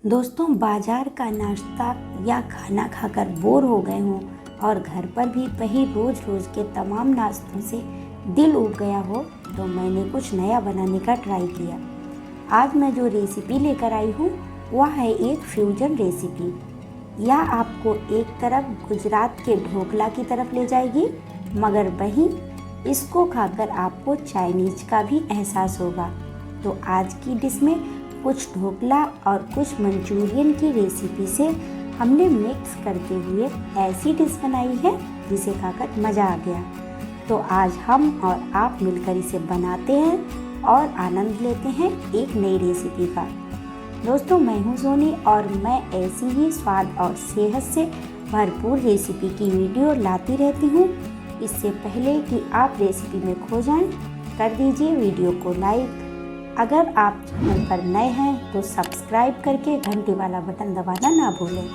दोस्तों, बाजार का नाश्ता या खाना खाकर बोर हो गए हों और घर पर भी वही रोज रोज के तमाम नाश्तों से दिल उब गया हो, तो मैंने कुछ नया बनाने का ट्राई किया। आज मैं जो रेसिपी लेकर आई हूँ वह है एक फ्यूजन रेसिपी। यह आपको एक तरफ गुजरात के ढोकला की तरफ ले जाएगी, मगर वहीं इसको खाकर आपको चाइनीज का भी एहसास होगा। तो आज की डिश में कुछ ढोकला और कुछ मंचूरियन की रेसिपी से हमने मिक्स करते हुए ऐसी डिश बनाई है जिसे खाकर मज़ा आ गया। तो आज हम और आप मिलकर इसे बनाते हैं और आनंद लेते हैं एक नई रेसिपी का। दोस्तों, मैं हूं सोनी और मैं ऐसी ही स्वाद और सेहत से भरपूर रेसिपी की वीडियो लाती रहती हूं। इससे पहले कि आप रेसिपी में खो जाएं, कर दीजिए वीडियो को लाइक। अगर आप चैनल पर नए हैं तो सब्सक्राइब करके घंटी वाला बटन दबाना ना भूलें।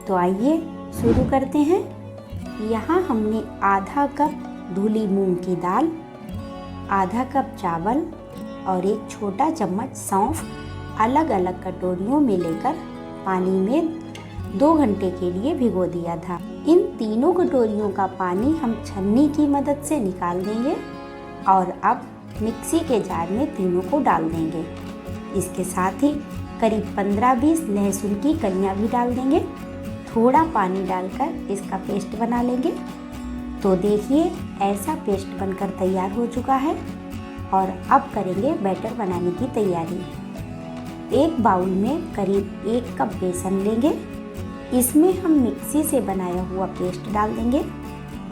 तो आइए शुरू करते हैं। यहाँ हमने आधा कप धुली मूंग की दाल, आधा कप चावल और एक छोटा चम्मच सौंफ अलग अलग कटोरियों में लेकर पानी में 2 घंटे के लिए भिगो दिया था। इन तीनों कटोरियों का पानी हम छन्नी की मदद से निकाल देंगे और अब मिक्सी के जार में तीनों को डाल देंगे। इसके साथ ही करीब 15-20 लहसुन की कलियां भी डाल देंगे। थोड़ा पानी डालकर इसका पेस्ट बना लेंगे। तो देखिए, ऐसा पेस्ट बनकर तैयार हो चुका है और अब करेंगे बैटर बनाने की तैयारी। एक बाउल में करीब 1 कप बेसन लेंगे। इसमें हम मिक्सी से बनाया हुआ पेस्ट डाल देंगे।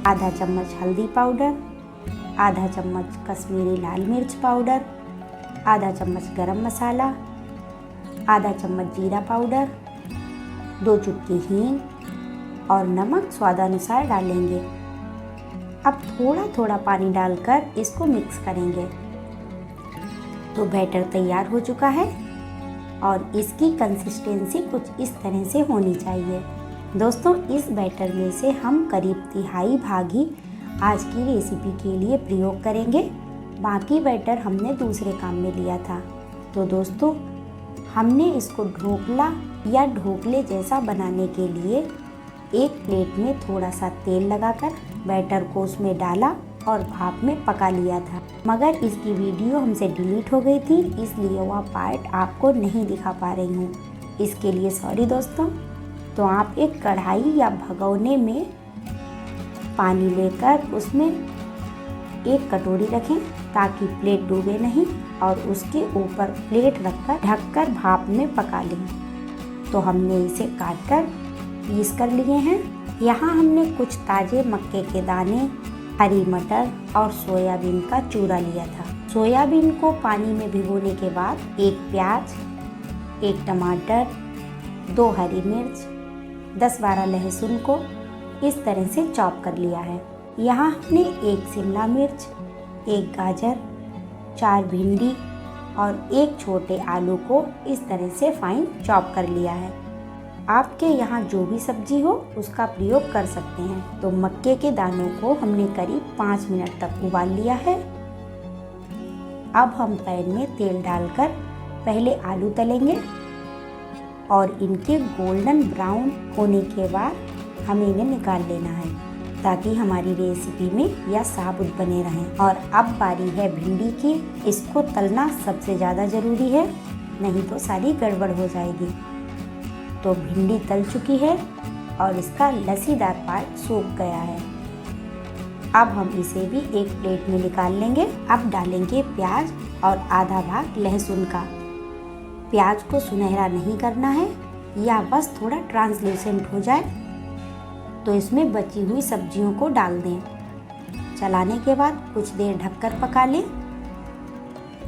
आधा चम्मच हल्दी पाउडर, आधा चम्मच कश्मीरी लाल मिर्च पाउडर, आधा चम्मच गरम मसाला, आधा चम्मच जीरा पाउडर, 2 चुटकी हींग और नमक स्वादानुसार डालेंगे। अब थोड़ा थोड़ा पानी डालकर इसको मिक्स करेंगे। तो बैटर तैयार हो चुका है और इसकी कंसिस्टेंसी कुछ इस तरह से होनी चाहिए। दोस्तों, इस बैटर में से हम करीब तिहाई भाग ही आज की रेसिपी के लिए प्रयोग करेंगे। बाकी बैटर हमने दूसरे काम में लिया था। तो दोस्तों, हमने इसको ढोकला या ढोकले जैसा बनाने के लिए एक प्लेट में थोड़ा सा तेल लगाकर बैटर को उसमें डाला और भाप में पका लिया था, मगर इसकी वीडियो हमसे डिलीट हो गई थी, इसलिए वह पार्ट आपको नहीं दिखा पा रही हूँ। इसके लिए सॉरी दोस्तों। तो आप एक कढ़ाई या भगोने में पानी लेकर उसमें एक कटोरी रखें ताकि प्लेट डूबे नहीं और उसके ऊपर प्लेट रखकर ढककर भाप में पका लें। तो हमने इसे काटकर पीस कर लिए हैं। यहाँ हमने कुछ ताज़े मक्के के दाने, हरी मटर और सोयाबीन का चूरा लिया था। सोयाबीन को पानी में भिगोने के बाद एक प्याज, एक टमाटर, 2 हरी मिर्च, 10-12 लहसुन को इस तरह से चॉप कर लिया है। यहाँ हमने 1 शिमला मिर्च, 1 गाजर, 4 भिंडी और 1 छोटे आलू को इस तरह से फाइन चॉप कर लिया है। आपके यहाँ जो भी सब्जी हो उसका प्रयोग कर सकते हैं। तो मक्के के दानों को हमने करीब 5 मिनट तक उबाल लिया है। अब हम पैन में तेल डालकर पहले आलू तलेंगे और इनके गोल्डन ब्राउन होने के बाद हमें इन्हें निकाल लेना है ताकि हमारी रेसिपी में यह साबुत बने रहें। और अब बारी है भिंडी की। इसको तलना सबसे ज़्यादा ज़रूरी है, नहीं तो सारी गड़बड़ हो जाएगी। तो भिंडी तल चुकी है और इसका लसीदार पार्ट सूख गया है। अब हम इसे भी एक प्लेट में निकाल लेंगे। अब डालेंगे प्याज और आधा भाग लहसुन का। प्याज को सुनहरा नहीं करना है, या बस थोड़ा ट्रांसलूसेंट हो जाए तो इसमें बची हुई सब्जियों को डाल दें। चलाने के बाद कुछ देर ढककर पका लें।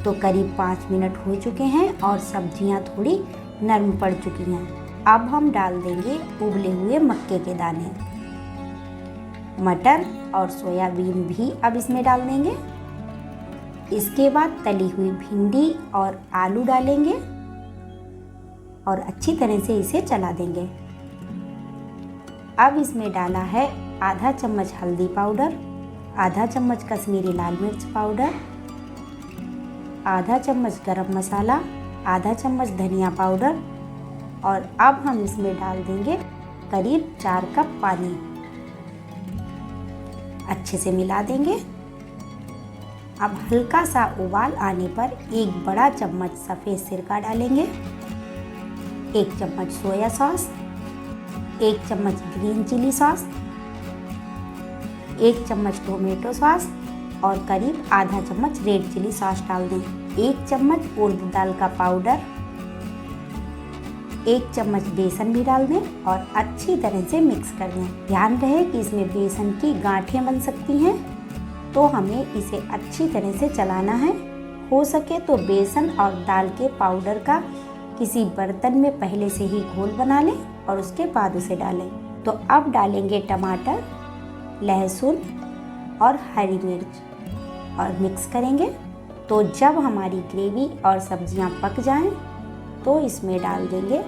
तो करीब 5 मिनट हो चुके हैं और सब्जियां थोड़ी नरम पड़ चुकी हैं। अब हम डाल देंगे उबले हुए मक्के के दाने, मटर और सोयाबीन भी अब इसमें डाल देंगे। इसके बाद तली हुई भिंडी और आलू डालेंगे और अच्छी तरह से इसे चला देंगे। अब इसमें डाला है आधा चम्मच हल्दी पाउडर, आधा चम्मच कश्मीरी लाल मिर्च पाउडर, आधा चम्मच गरम मसाला, आधा चम्मच धनिया पाउडर और अब हम इसमें डाल देंगे करीब 4 कप पानी। अच्छे से मिला देंगे। अब हल्का सा उबाल आने पर 1 बड़ा चम्मच सफ़ेद सिरका डालेंगे, 1 चम्मच सोया सॉस, 1 चम्मच ग्रीन चिली सॉस, 1 चम्मच टोमेटो सॉस और करीब आधा चम्मच रेड चिली सॉस डाल दें। 1 चम्मच उड़द दाल का पाउडर, 1 चम्मच बेसन भी डाल दें और अच्छी तरह से मिक्स कर दें। ध्यान रहे कि इसमें बेसन की गांठें बन सकती हैं, तो हमें इसे अच्छी तरह से चलाना है। हो सके तो बेसन और दाल के पाउडर का किसी बर्तन में पहले से ही घोल बना लें और उसके बाद उसे डालें। तो अब डालेंगे टमाटर, लहसुन और हरी मिर्च और मिक्स करेंगे। तो जब हमारी ग्रेवी और सब्जियां पक जाएं, तो इसमें डाल देंगे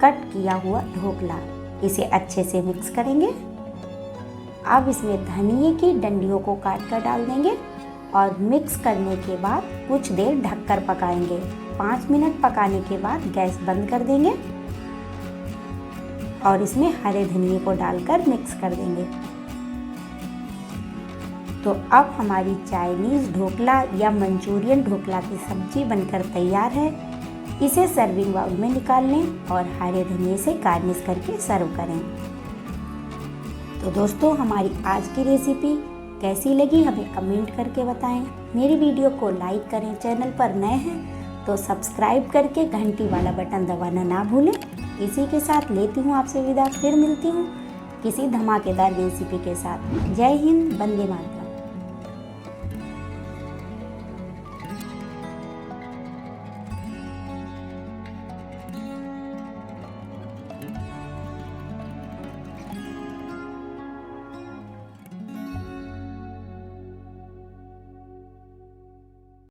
कट किया हुआ ढोकला। इसे अच्छे से मिक्स करेंगे। अब इसमें धनिए की डंडियों को काट कर डाल देंगे और मिक्स करने के बाद कुछ देर ढककर पकाएंगे। 5 मिनट पकाने के बाद गैस बंद कर देंगे और इसमें हरे धनिए को डालकर मिक्स कर देंगे। तो अब हमारी चाइनीज़ ढोकला या मंचूरियन ढोकला की सब्जी बनकर तैयार है। इसे सर्विंग बाउल में निकाल लें और हरे धनिए से गार्निश करके सर्व करें। तो दोस्तों, हमारी आज की रेसिपी कैसी लगी हमें कमेंट करके बताएं। मेरी वीडियो को लाइक करें, चैनल पर नए हैं तो सब्सक्राइब करके घंटी वाला बटन दबाना ना भूलें। इसी के साथ लेती हूँ आपसे विदा, फिर मिलती हूँ किसी धमाकेदार रेसिपी के साथ। जय हिंद, वंदे मातरम।